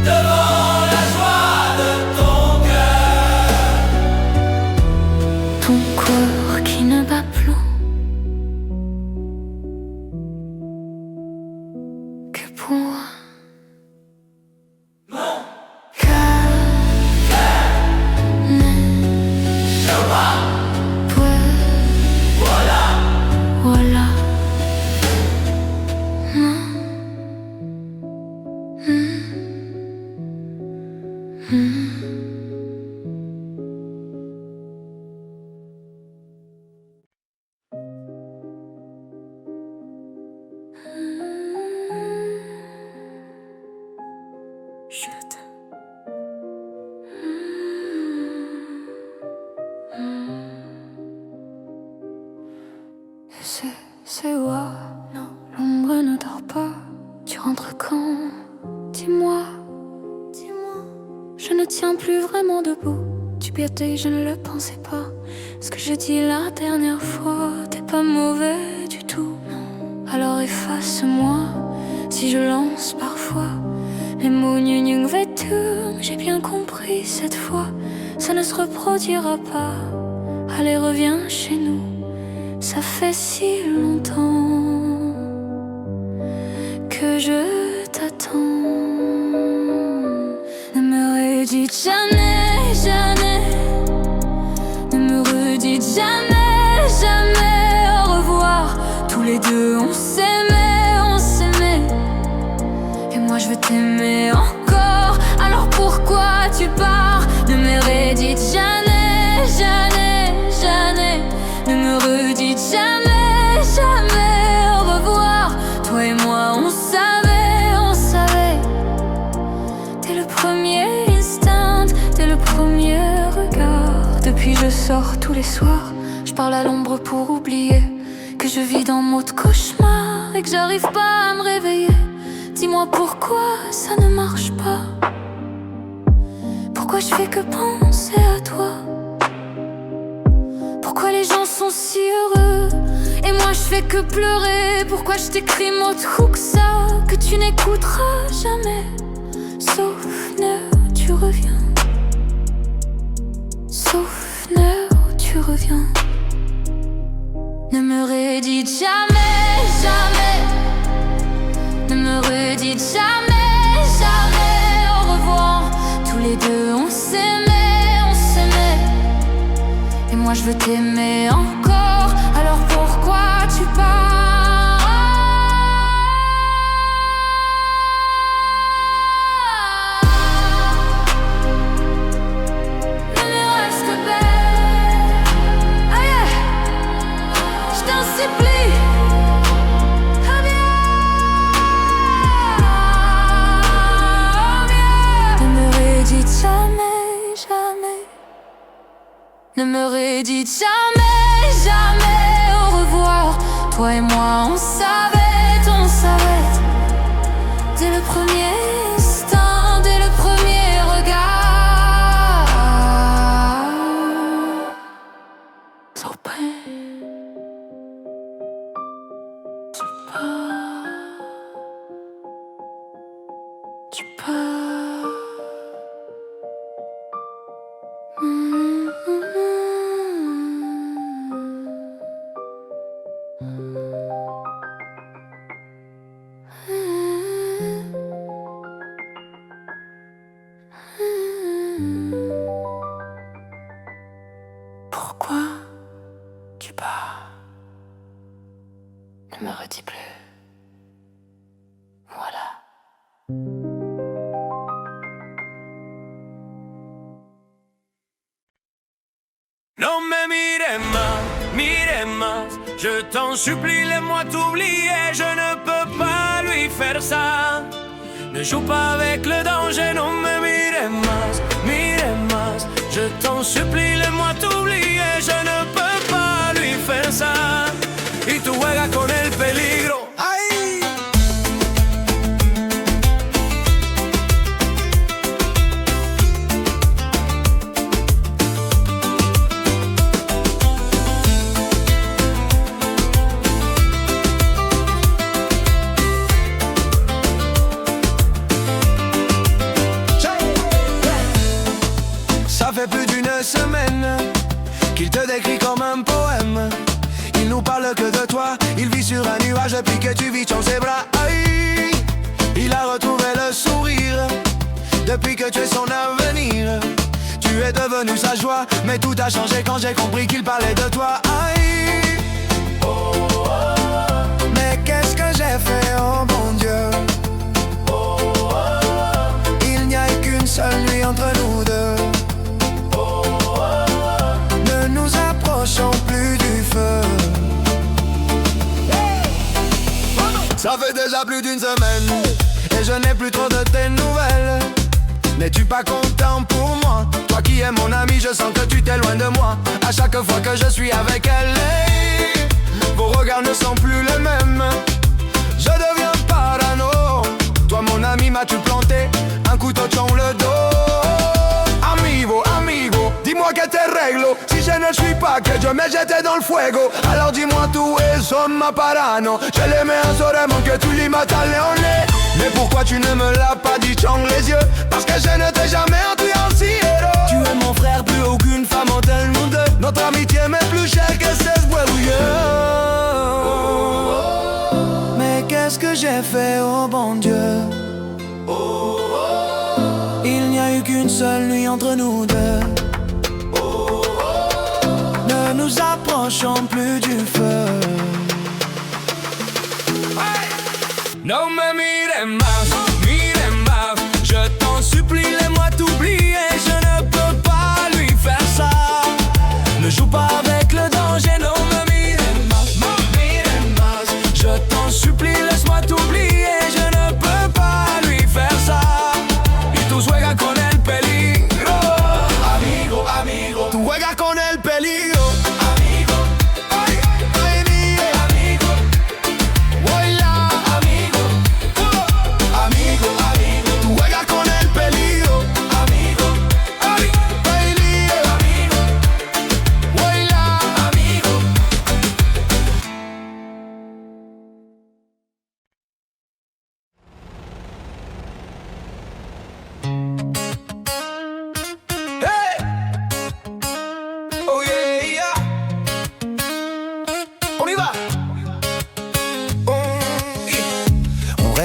S2: devant la joie de ton cœur.
S1: Ton corps qui ne bat plus que pour moi. Chut. C'est quoi? Non, l'ombre ne dort pas. Tu rentres quand? Dis-moi. Je ne tiens plus vraiment debout. Tu piétais, je ne le pensais pas. Ce que je dis la dernière fois, t'es pas mauvais du tout. Non. Alors efface-moi si je lance parfois les mots gnu vêtus. J'ai bien compris cette fois, ça ne se reproduira pas. Allez, reviens chez nous, ça fait si longtemps que je t'attends. Ne me redites jamais, jamais. Ne me redites jamais, jamais. Au revoir, tous les deux on s'aimait, on s'aimait. Et moi je veux t'aimer encore. Alors pourquoi tu pars? Ne me redites jamais, jamais, jamais. Ne me redites jamais, jamais. Au revoir, toi et moi on savait, on savait. Dès le premier instinct, dès le premier regard. Depuis je sors tous les soirs, je parle à l'ombre pour oublier que je vis dans mon cauchemar et que j'arrive pas à me réveiller. Dis-moi pourquoi ça ne marche pas. Pourquoi je fais que penser à toi? Pourquoi les gens sont si heureux et moi je fais que pleurer? Pourquoi je t'écris mot de que ça, que tu n'écouteras jamais? Souvenir, tu reviens. Souvenir, tu reviens. Ne me redites jamais, jamais. Ne me redites jamais, jamais au revoir. Tous les deux on s'aimait, on s'aimait. Et moi je veux t'aimer encore. Alors pourquoi tu pars? Ne me redites jamais, jamais au revoir. Toi et moi on savait, dès le premier instant, dès le premier regard. So près, tu pars, tu pars. Pourquoi tu pars? Ne me redis plus. Voilà.
S2: Non me mire más, je t'en supplie, laisse-moi t'oublier, je ne peux pas lui faire ça. Ne joue pas avec le danger, non me mire más, je t'en supplie, laisse-moi t'oublier, je ne peux pas lui faire ça. Y tú juegas con el peligro. ¡Ay!
S3: Ça fait plus d'une semaine qu'il te décrit comme un poème. Il nous parle que de toi, il vit sur un nuage depuis que tu vis dans ses bras. Aïe, il a retrouvé le sourire depuis que tu es son avenir. Tu es devenu sa joie, mais tout a changé quand j'ai compris qu'il parlait de toi. Aïe, mais qu'est-ce que j'ai fait, oh mon Dieu. Il n'y a qu'une seule nuit entre nous deux. Ne nous approchons plus du feu. Ça fait déjà plus d'une semaine et je n'ai plus trop de tes nouvelles. N'es-tu pas content pour moi? Toi qui es mon ami, je sens que tu t'éloignes de moi. À chaque fois que je suis avec elle, hey, vos regards ne sont plus les mêmes. Je deviens parano. Toi mon ami, m'as-tu planté un couteau dans le dos? Amigo, dis-moi que te réglo. Si je ne suis pas, que je me jette dans le fuego. Alors dis-moi tú eso, ma parano. Je l'aimais un seulement que tu lui matas le leoné. Mais pourquoi tu ne me l'as pas dit dans les yeux? Parce que je ne t'ai jamais entendu en cielo. Tu es mon frère, plus aucune femme entre nous deux. Notre amitié m'est plus chère que 16 bouilleux. Mais qu'est-ce que j'ai fait, oh bon Dieu? Il n'y a eu qu'une seule nuit entre nous deux. Ne nous approchons plus du feu.
S2: Non me mire más, je t'en supplie, laisse-moi t'oublier, je ne peux pas lui faire ça. Ne joue pas avec le danger, non me mire más, je t'en supplie, laisse-moi t'oublier, je ne peux pas lui faire ça. Y tú juegas con el peligro. Amigo,
S3: Tú juegas con el peligro.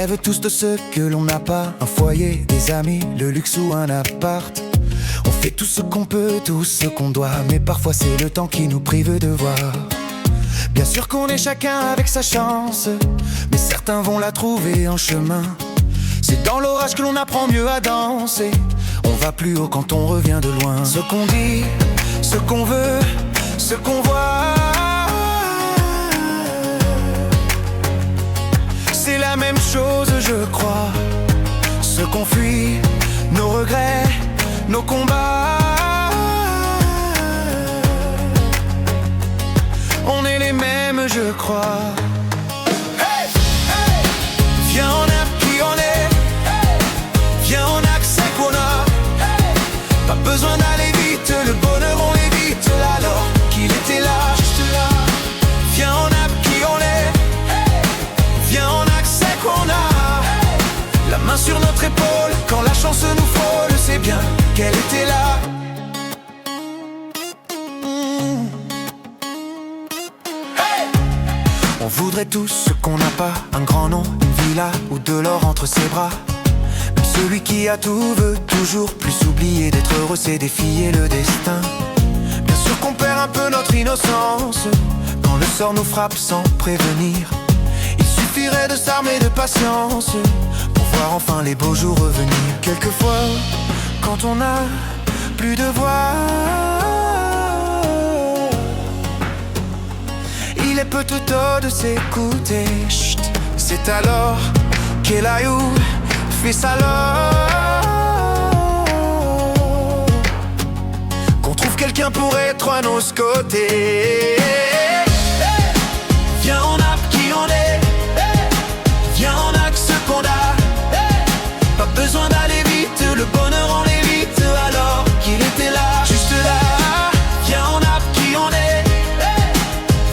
S3: rêve tous de ce que l'on n'a pas. Un foyer, des amis, le luxe ou un appart. On fait tout ce qu'on peut, tout ce qu'on doit, mais parfois c'est le temps qui nous prive de voir. Bien sûr qu'on est chacun avec sa chance, mais certains vont la trouver en chemin. C'est dans l'orage que l'on apprend mieux à danser. On va plus haut quand on revient de loin. Ce qu'on dit, ce qu'on veut, ce qu'on voit, c'est la même chose, je crois. Ce qu'on fuit, nos regrets, nos combats, on est les mêmes, je crois. Hey, hey. Viens, on a qui on est. Hey. Viens, on accepte qu'on a. Hey. Pas besoin d'aller vite, le bonheur on l'évite. Alors qu'il était là, juste là. Viens, on a qui on est. Hey. Viens, on accepte qu'on a. Hey. La main sur notre épaule, quand la chance nous frôle, c'est bien qu'elle était là. On voudrait tous ce qu'on n'a pas, un grand nom, une villa ou de l'or entre ses bras. Même celui qui a tout veut toujours plus oublier d'être heureux, c'est défier le destin. Bien sûr qu'on perd un peu notre innocence quand le sort nous frappe sans prévenir. Il suffirait de s'armer de patience pour voir enfin les beaux jours revenir. Quelquefois, quand on n'a plus de voix, il est peu tout tôt de s'écouter. Chut, c'est alors qu'elle aille où fait sa qu'on trouve quelqu'un pour être à nos côtés. Hey, viens, on a qui on est. Hey, viens, on a que ce qu'on a. Hey, pas besoin d'aller vite, le bonheur on l'évite. Alors qu'il était là, juste là. Viens, on a qui on est. Hey,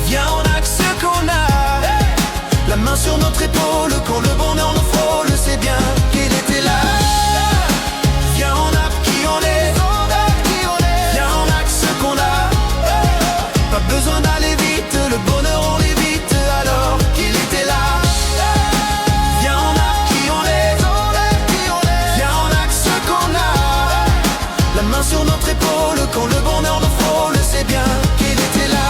S3: viens, on a que ce qu'on a. Hey, la main sur notre épaule, quand le bonheur nous frôle, c'est bien qu'il était là. Viens, on a qui on est. Viens, on a que ce qu'on a. Pas besoin d'aller vite, le bonheur on l'évite. Alors qu'il était là. Viens, on a qui on est. Viens, on a que ce qu'on a. La main sur notre épaule, quand le bonheur nous frôle, c'est bien qu'il était là.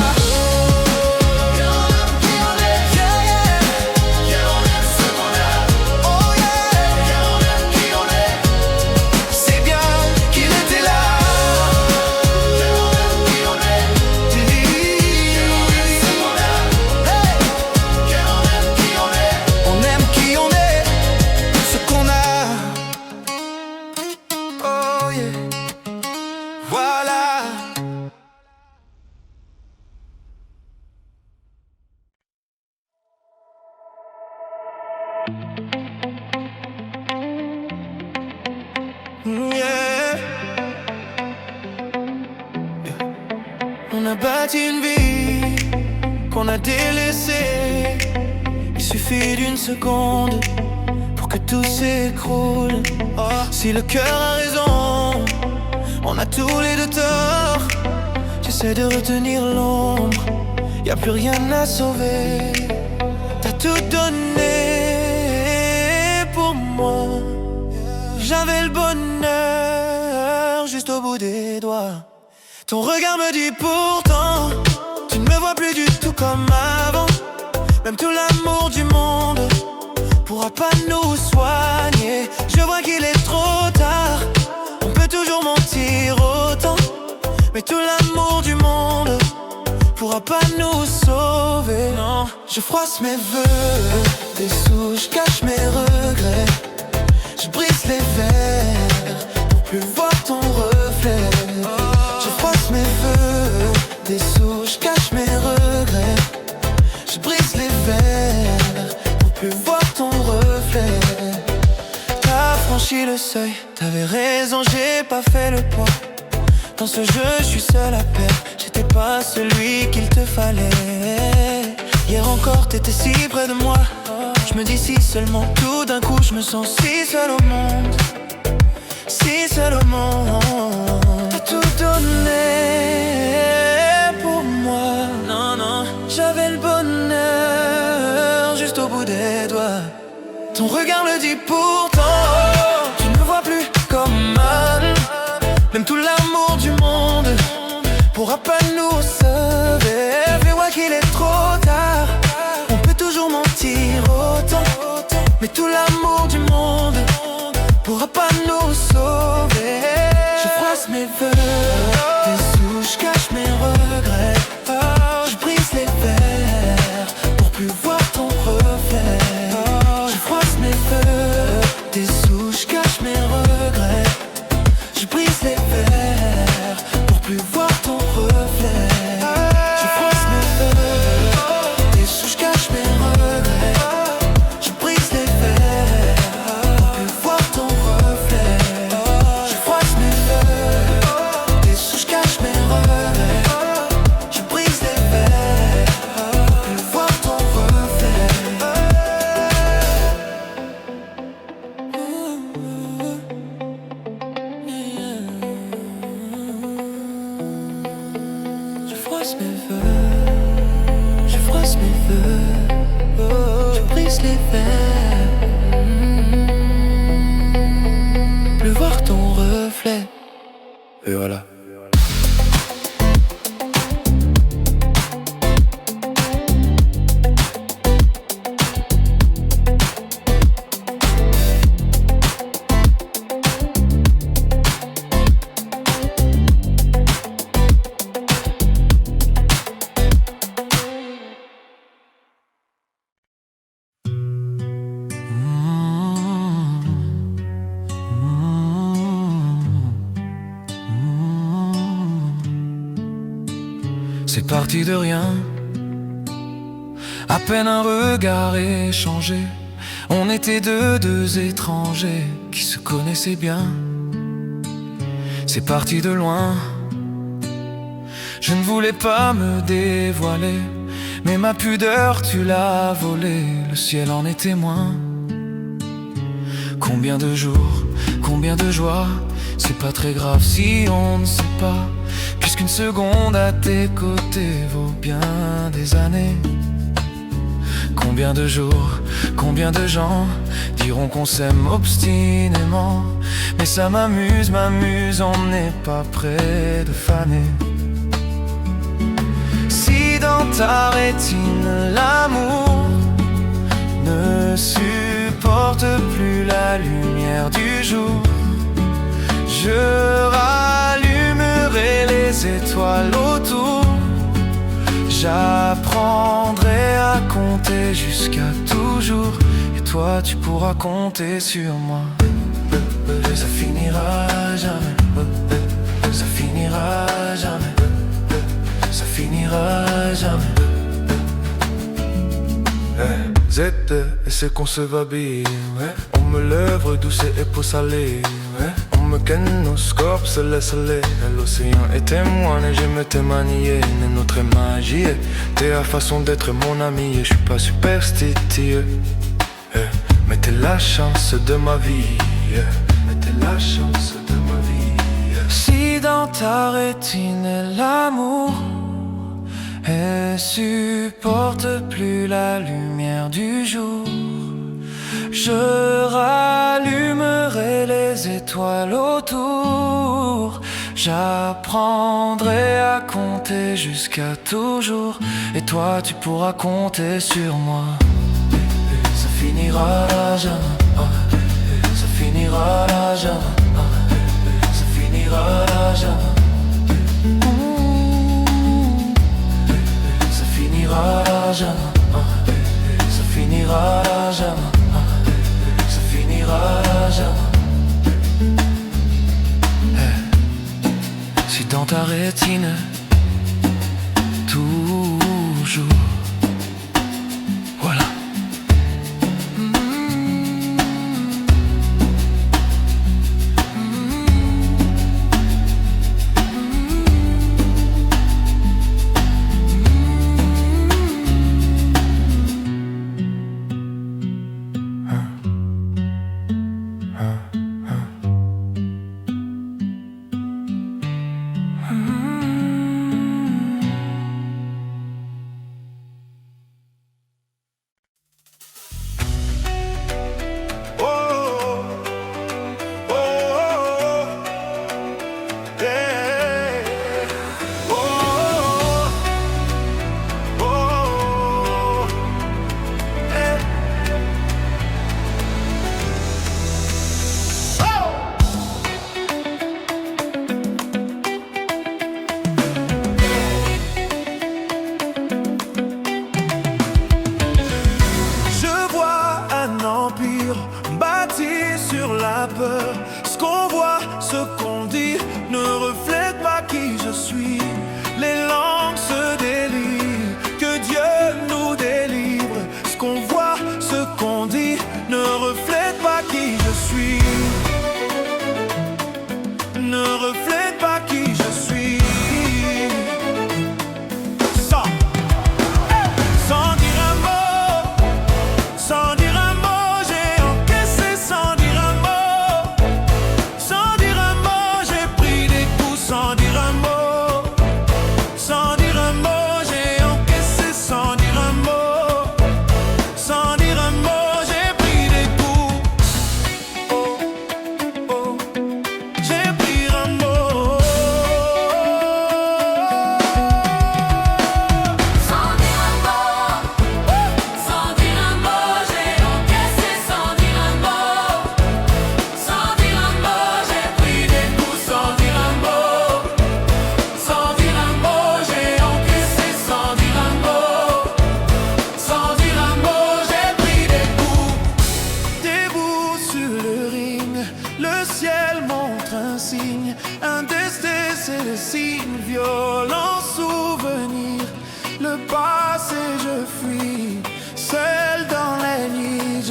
S3: On a bâti une vie qu'on a délaissée. Il suffit d'une seconde pour que tout s'écroule. Oh, si le cœur a raison, on a tous les deux tort. J'essaie de retenir l'ombre, y a plus rien à sauver. T'as tout donné pour moi. J'avais le bonheur juste au bout des doigts. Ton regard me dit pourtant, tu ne me vois plus du tout comme avant. Même tout l'amour du monde pourra pas nous soigner. Je vois qu'il est trop tard, on peut toujours mentir autant. Mais tout l'amour du monde pourra pas nous sauver. Non, je froisse mes vœux, des sous, je cache mes regrets. Je brise les verres pour plus voir ton reflet. Je froisse mes vœux, des sous, je cache mes regrets. Je brise les verres pour plus voir ton reflet. T'as franchi le seuil, t'avais raison, j'ai pas fait le poids. Dans ce jeu, je suis seul à perdre, j'étais pas celui qu'il te fallait. Hier encore, t'étais si près de moi. Je me dis si seulement, tout d'un coup, je me sens si seul au monde. Si seul au monde. T'as tout donné pour moi. Non, non, j'avais le bonheur juste au bout des doigts. Ton regard le dit pourtant. Tu ne me vois plus comme mal. Même tout l'amour du monde pourra pas nous sauver. Mais ouais qu'il est trop tard. On peut toujours mentir autant, mais tout l'amour du monde pourra pas nous sauver. Je froisse mes vœux, des sous, je cache mes regrets. Je brise les verres pour plus voir ton reflet. Je froisse mes vœux, des sous, je cache mes regrets. Je brise les verres pour plus voir ton reflet. Je froisse mes vœux, des sous, je cache mes regrets. Je brise les verres pour plus voir ton reflet. Je froisse mes vœux, des sous, je cache mes regrets. Je brise les verres pour plus voir ton reflet. Je froisse mes vœux, je froisse mes vœux, je brise les verres, plus voir ton reflet.
S5: Et voilà.
S2: C'est parti de rien, à peine un regard échangé. On était deux étrangers qui se connaissaient bien. C'est parti de loin, je ne voulais pas me dévoiler, mais ma pudeur tu l'as volée, le ciel en est témoin. Combien de jours, combien de joies, c'est pas très grave si on ne sait pas, puisqu'une seconde à tes côtés vaut bien des années. Combien de jours, combien de gens diront qu'on s'aime obstinément, mais ça m'amuse, on n'est pas près de faner. Si dans ta rétine l'amour ne supporte plus la lumière du jour, je rallumerai les étoiles autour. J'apprendrai à compter jusqu'à toujours, et toi tu pourras compter sur moi. Ça finira jamais, ça finira jamais, ça finira jamais.
S5: Zette, et c'est qu'on se va bien, ouais. On me lèvre douce et peau salée, ouais. On me ken nos scorps, se laisse aller. L'océan est témoin et j'aime te manier. Notre magie, t'es la façon d'être mon ami. Et je suis pas superstitieux, mais t'es la chance de ma vie, mais t'es la chance de ma vie.
S2: Si dans ta rétine l'amour elle supporte plus la lumière du jour, je rallumerai les étoiles autour. J'apprendrai à compter jusqu'à toujours, et toi tu pourras compter sur moi. Ça finira jamais, ça finira jamais, ça finira jamais. Ça finira jamais, ça finira jamais, ça finira jamais. Si dans ta rétine toujours, voilà.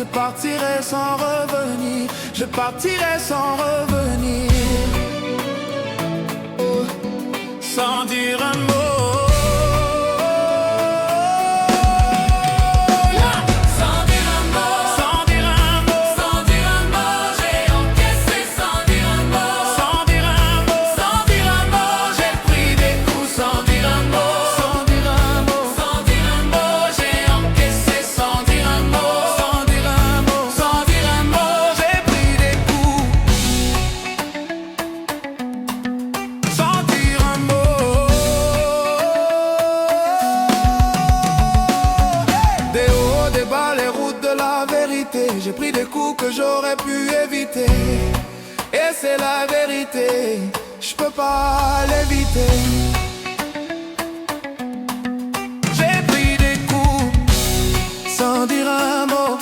S3: je partirai sans revenir. Je partirai sans revenir. Oh, sans dire un mot. J'ai pris des coups que j'aurais pu éviter. Et c'est la vérité, je peux pas l'éviter. J'ai pris des coups sans dire un mot.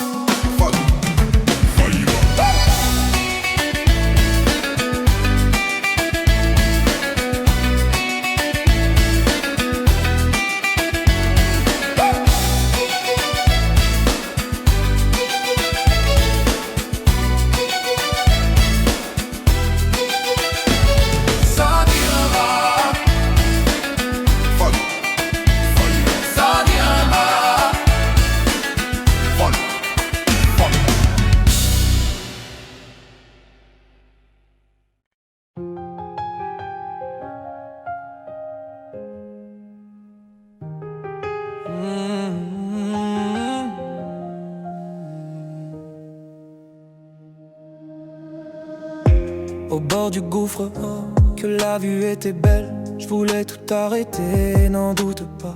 S7: Au bord du gouffre, oh, que la vue était belle. Je voulais tout arrêter, n'en doute pas.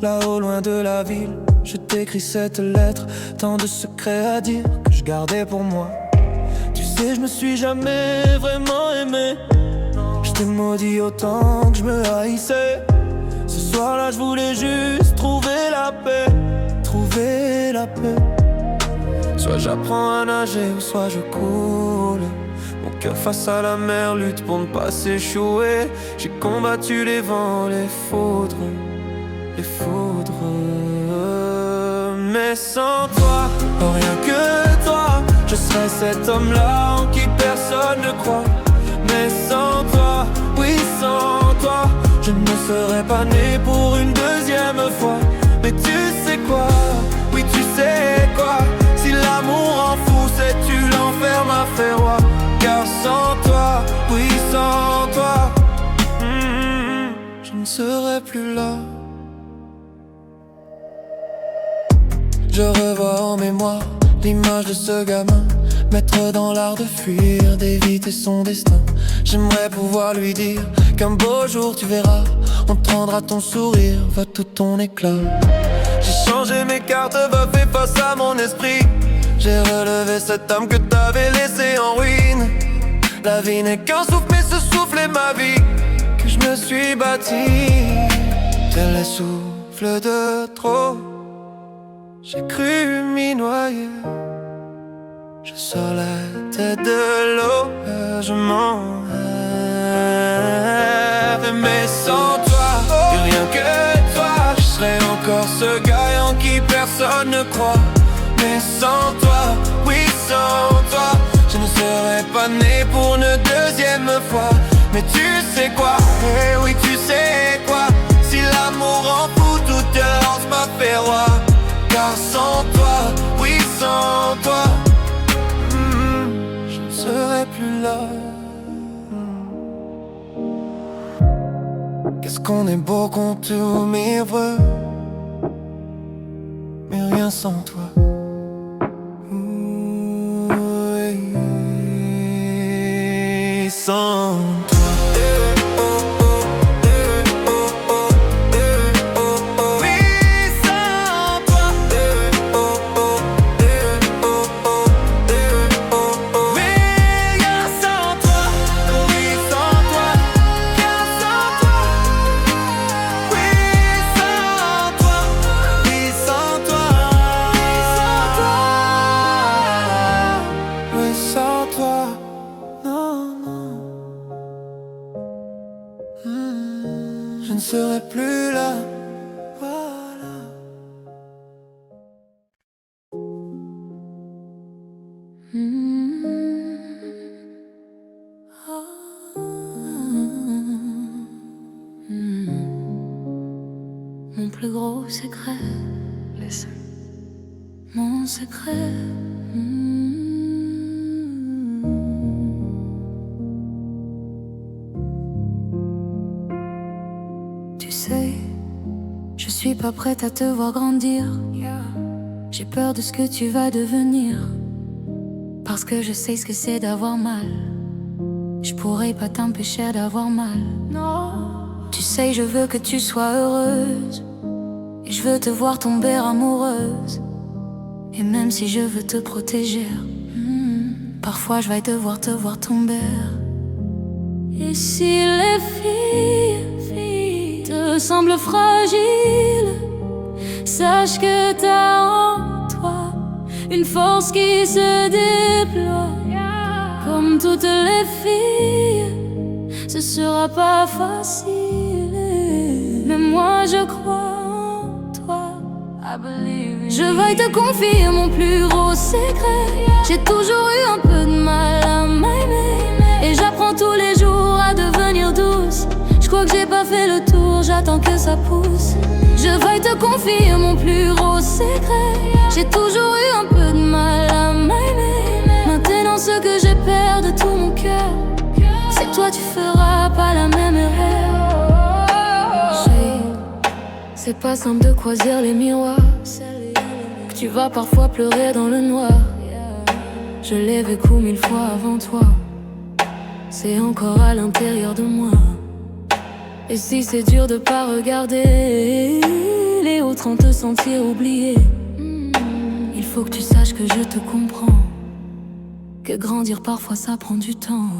S7: Là-haut, loin de la ville, je t'écris cette lettre. Tant de secrets à dire que je gardais pour moi. Tu sais, je me suis jamais vraiment aimé. Je t'ai maudit autant que je me haïssais. Ce soir-là, je voulais juste trouver la paix. Trouver la paix. Soit j'apprends à nager ou soit je coule. Mon cœur face à la mer lutte pour ne pas s'échouer. J'ai combattu les vents, les foudres. Mais sans toi, oh rien que toi, je serais cet homme-là en qui personne ne croit. Mais sans toi, oui sans toi, je ne serais pas né pour une deuxième fois. Mais tu sais quoi, oui tu sais quoi, si l'amour en fou, sais-tu l'enfer m'a fait roi. Car sans toi, oui sans toi, je ne serais plus là. Je revois en mémoire l'image de ce gamin, maître dans l'art de fuir, d'éviter son destin. J'aimerais pouvoir lui dire qu'un beau jour tu verras, on te rendra ton sourire, va tout ton éclat. J'ai changé mes cartes, va fait face à mon esprit. J'ai relevé cette âme que t'avais laissée en ruine. La vie n'est qu'un souffle, mais ce souffle est ma vie, que je me suis bâti. Tel les souffles de trop, j'ai cru m'y noyer. Je sors la tête de l'eau, je m'en rêve. Mais sans toi, et rien que toi, je serais encore ce gars en qui personne ne croit. Mais sans toi, oui sans toi, je ne serais pas né pour une deuxième fois. Mais tu sais quoi, eh oui tu sais quoi, si l'amour en fout, toute violence m'a fait roi. Car sans toi, oui sans toi, je ne serais plus là. Qu'est-ce qu'on est beau qu'on tout m'ivre, mais rien sans toi. Oui, sans toi. Je ne serai plus là, voilà.
S1: mon plus gros secret.
S6: Listen.
S1: Mon secret. Tu sais, je suis pas prête à te voir grandir. J'ai peur de ce que tu vas devenir, parce que je sais ce que c'est d'avoir mal. Je pourrais pas t'empêcher d'avoir mal. Non. Tu sais, je veux que tu sois heureuse, et je veux te voir tomber amoureuse. Et même si je veux te protéger, parfois je vais devoir te voir tomber. Et si les filles te semblent fragiles, sache que t'as en toi une force qui se déploie. Comme toutes les filles, ce sera pas facile, mais moi je crois en toi. Je vais te confier mon plus gros secret. J'ai toujours eu un peu de mal à m'aimer, et j'apprends tous les jours à devenir douce. Je crois que j'ai pas fait le tour, j'attends que ça pousse. Je vais te confier mon plus gros secret. J'ai toujours eu un peu de mal à m'aimer. Maintenant ce que j'ai peur de tout mon cœur, c'est que toi tu feras pas la même erreur. C'est pas simple de croiser les miroirs, que tu vas parfois pleurer dans le noir. Je l'ai vécu 1000 fois avant toi, c'est encore à l'intérieur de moi. Et si c'est dur de pas regarder les autres en te sentir oublié, il faut que tu saches que je te comprends, que grandir parfois ça prend du temps.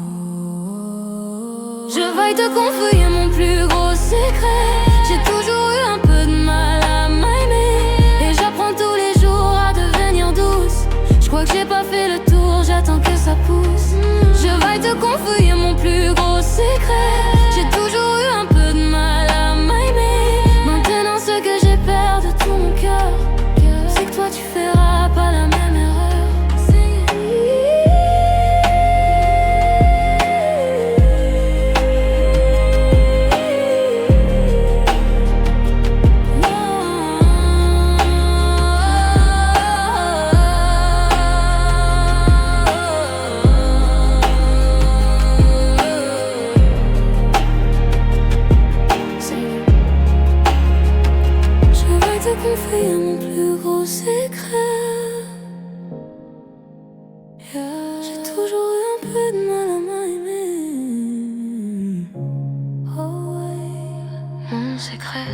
S1: Je vais te confier mon plus gros secret. J'ai toujours eu un peu de mal à m'aimer, et j'apprends tous les jours à devenir douce. Je crois que j'ai pas fait le tour, j'attends que ça pousse. Je vais te confier mon plus gros secret. J'ai toujours eu un peu de mal à m'aimer. Maintenant ce que j'ai peur de tout mon cœur, c'est que toi tu feras pas la même erreur. Confier mon plus gros secret. J'ai toujours eu un peu de mal à m'aimer. Oh ouais. Mon secret.